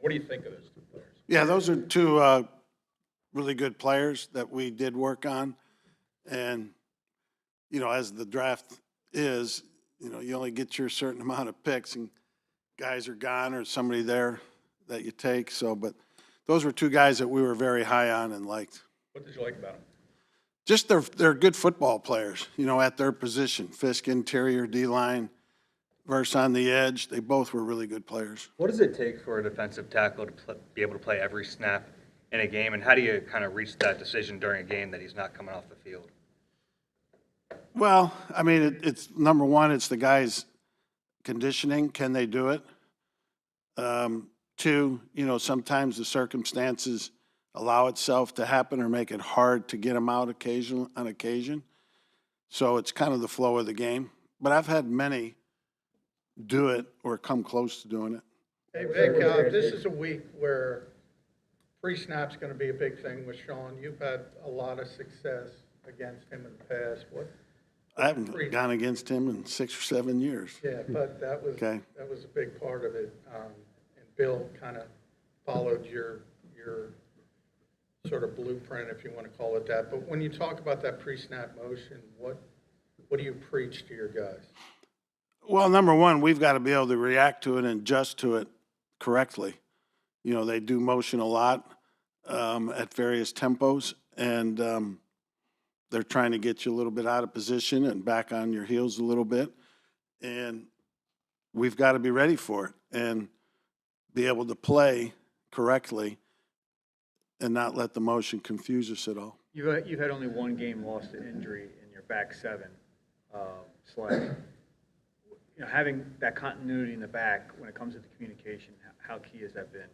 What do you think of those two players? Yeah, those are two really good players that we did work on. And, as the draft is, you only get your certain amount of picks and guys are gone or somebody there that you take. So, but those were two guys that we were very high on and liked. What did you like about them? Just they're good football players, at their position. Fisk interior, D-line, Verse on the edge. They both were really good players. What does it take for a defensive tackle to be able to play every snap in a game, and how do you kind of reach that decision during a game that he's not coming off the field? Well, I mean, it's number one, it's the guys' conditioning. Can they do it? Two, sometimes the circumstances allow itself to happen or make it hard to get them out on occasion. So it's kind of the flow of the game. But I've had many do it or come close to doing it. Hey, Vic, this is a week where pre-snap's going to be a big thing with Sean. You've had a lot of success against him in the past. I haven't gone against him in 6 or 7 years. Yeah, but that was a big part of it. And Bill kind of followed your sort of blueprint, if you want to call it that. But when you talk about that pre-snap motion, what do you preach to your guys? Well, number one, we've got to be able to react to it and adjust to it correctly. They do motion a lot at various tempos, and they're trying to get you a little bit out of position and back on your heels a little bit. And we've got to be ready for it and be able to play correctly and not let the motion confuse us at all. You've had only one game lost to injury in your back seven. Having that continuity in the back when it comes to the communication, how key has that been?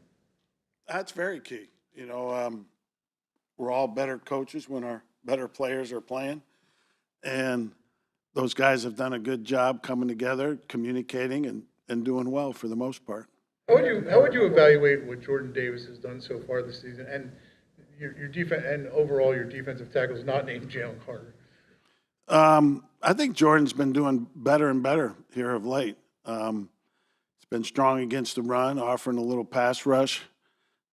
That's very key. We're all better coaches when our better players are playing. And those guys have done a good job coming together, communicating, and doing well for the most part. How would you evaluate what Jordan Davis has done so far this season, and your defense, and overall your defensive tackles not named Jalen Carter? I think Jordan's been doing better and better here of late. He's been strong against the run, offering a little pass rush,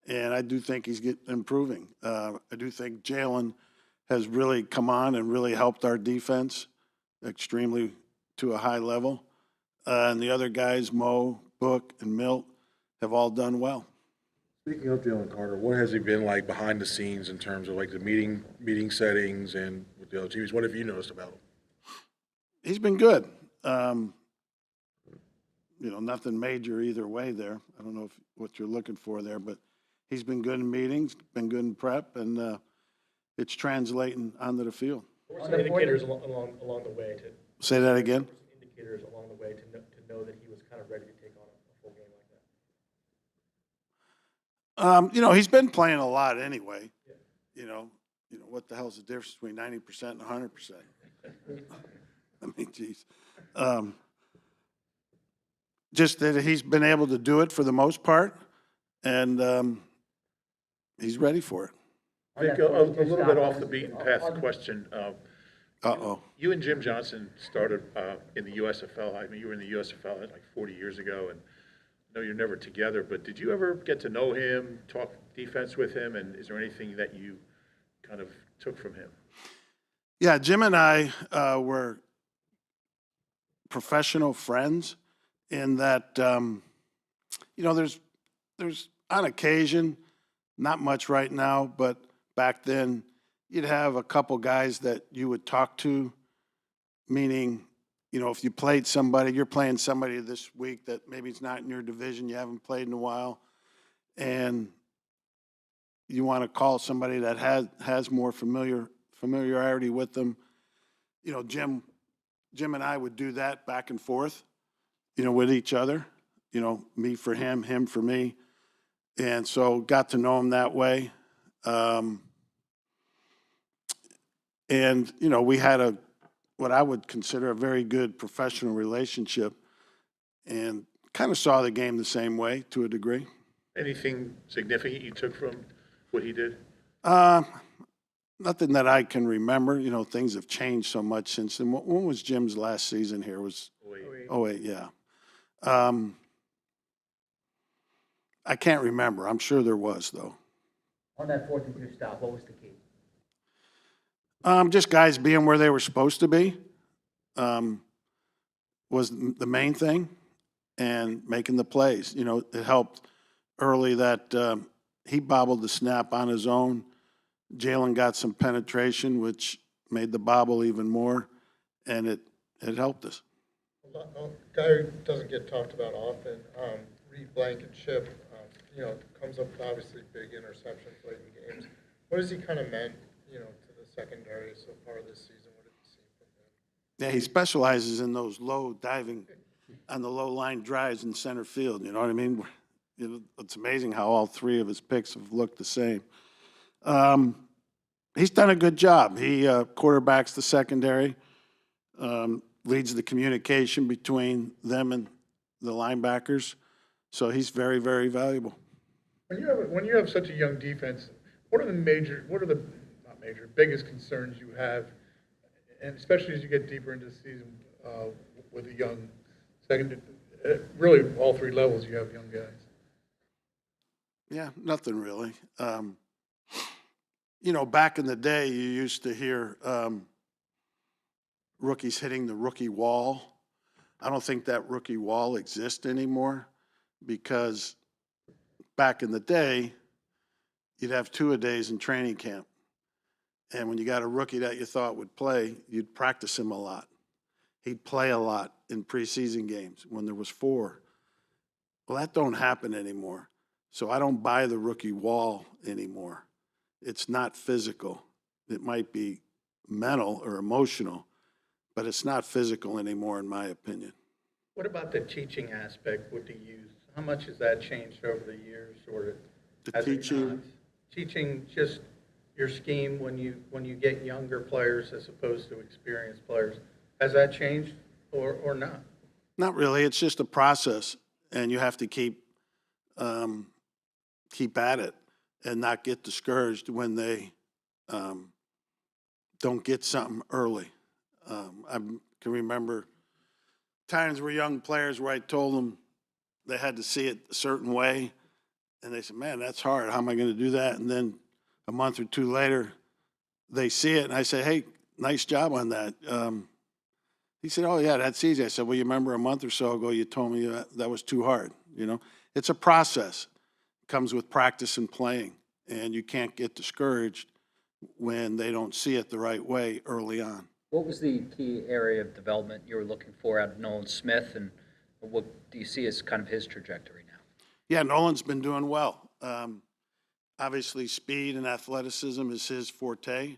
and I do think he's improving. I do think Jalen has really come on and really helped our defense extremely to a high level. And the other guys, Mo, Book, and Milt, have all done well. Speaking of Jalen Carter, what has he been like behind the scenes in terms of like the meeting settings and with the other teams? What have you noticed about him? He's been good. Nothing major either way there. I don't know what you're looking for there, but he's been good in meetings, been good in prep, and it's translating onto the field. What were some indicators along the way to Say that again? indicators along the way to know that he was kind of ready to take on a full game like that? He's been playing a lot anyway. Yeah. What the hell's the difference between 90% and 100%? I mean, geez. Just that he's been able to do it for the most part, and he's ready for it. I think a little bit off the beaten path question. Uh-oh. You and Jim Johnson started in the USFL. I mean, you were in the USFL like 40 years ago, and I know you're never together, but did you ever get to know him, talk defense with him, and is there anything that you kind of took from him? Yeah, Jim and I were professional friends in that, there's on occasion, not much right now, but back then you'd have a couple guys that you would talk to, meaning, if you played somebody, you're playing somebody this week that maybe it's not in your division, you haven't played in a while, and you want to call somebody that has more familiarity with them. Jim and I would do that back and forth, with each other, me for him, him for me. And so got to know him that way. We had what I would consider a very good professional relationship and kind of saw the game the same way to a degree. Anything significant you took from what he did? Nothing that I can remember. Things have changed so much since then. When was Jim's last season here? It was 08, yeah. I can't remember. I'm sure there was, though. On that 4th and 2 stop, what was the key? Just guys being where they were supposed to be was the main thing, and making the plays. You know, it helped early that he bobbled the snap on his own. Jalen got some penetration, which made the bobble even more, and it helped us. A guy who doesn't get talked about often, Reed Blankenship, comes up with obviously big interceptions late in games. What has he kind of meant, to the secondary so far this season? What have you seen from him? Yeah, he specializes in those low diving on the low line drives in center field. You know what I mean? It's amazing how all three of his picks have looked the same. He's done a good job. He quarterbacks the secondary, leads the communication between them and the linebackers. So he's very, very valuable. When you have such a young defense, what are the biggest concerns you have, and especially as you get deeper into the season with a young second, really all three levels you have young guys? Yeah, nothing really. Back in the day, you used to hear rookies hitting the rookie wall. I don't think that rookie wall exists anymore, because back in the day, you'd have two-a-days in training camp. And when you got a rookie that you thought would play, you'd practice him a lot. He'd play a lot in preseason games when there was 4. Well, that don't happen anymore. So I don't buy the rookie wall anymore. It's not physical. It might be mental or emotional, but it's not physical anymore, in my opinion. What about the teaching aspect with the youth? How much has that changed over the years, or The has it teaching, not? Teaching just your scheme when you get younger players as opposed to experienced players, has that changed or not? not really. It's just a process, and you have to keep at it and not get discouraged when they don't get something early. I can remember times where young players where I told them they had to see it a certain way, and they said, "Man, that's hard. How am I going to do that?" And then a month or two later, they see it, and I say, "Hey, nice job on that." He said, "Oh, yeah, that's easy." I said, "Well, you remember a month or so ago you told me that was too hard." It's a process. It comes with practice and playing, and you can't get discouraged when they don't see it the right way early on. What was the key area of development you were looking for out of Nolan Smith, and what do you see as kind of his trajectory now? Yeah, Nolan's been doing well. Obviously, speed and athleticism is his forte,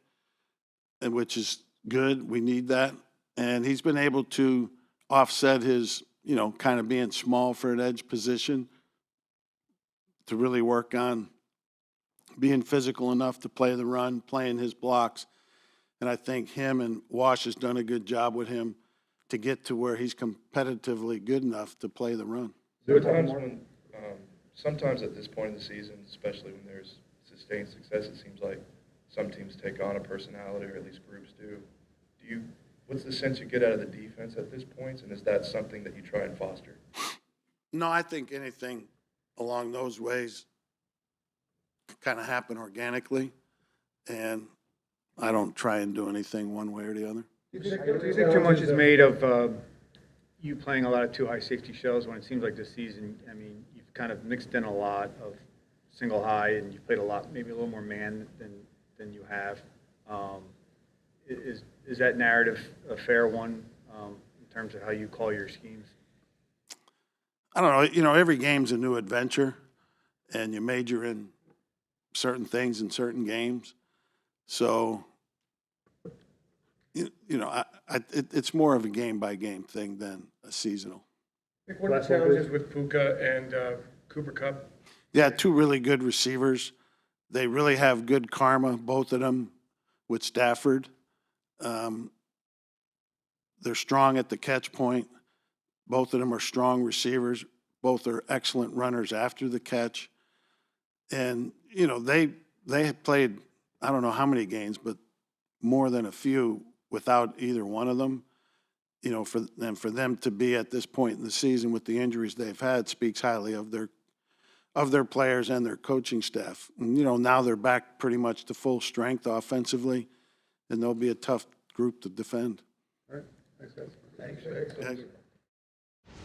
and which is good. We need that. And he's been able to offset his, kind of being small for an edge position to really work on being physical enough to play the run, playing his blocks. And I think him and Wash has done a good job with him to get to where he's competitively good enough to play the run. There are times when, sometimes at this point in the season, especially when there's sustained success, it seems like some teams take on a personality, or at least groups do. What's the sense you get out of the defense at this point, and is that something that you try and foster? No, I think anything along those ways kind of happen organically, and I don't try and do anything one way or the other. Do you think too much is made of you playing a lot of two high safety shows when it seems like this season, you've kind of mixed in a lot of single high, and you've played a lot, maybe a little more man than you have. Is that narrative a fair one in terms of how you call your schemes? I don't know. Every game's a new adventure, and you major in certain things in certain games. So, it's more of a game-by-game thing than a seasonal. What are the challenges with Puka and Cooper Kupp? Yeah, 2 really good receivers. They really have good karma, both of them, with Stafford. They're strong at the catch point. Both of them are strong receivers. Both are excellent runners after the catch. And, they have played, I don't know how many games, but more than a few without either one of them. For them to be at this point in the season with the injuries they've had speaks highly of of their players and their coaching staff. And, you know, now they're back pretty much to full strength offensively, and they'll be a tough group to defend. All right, thanks, guys. Thanks. Thanks.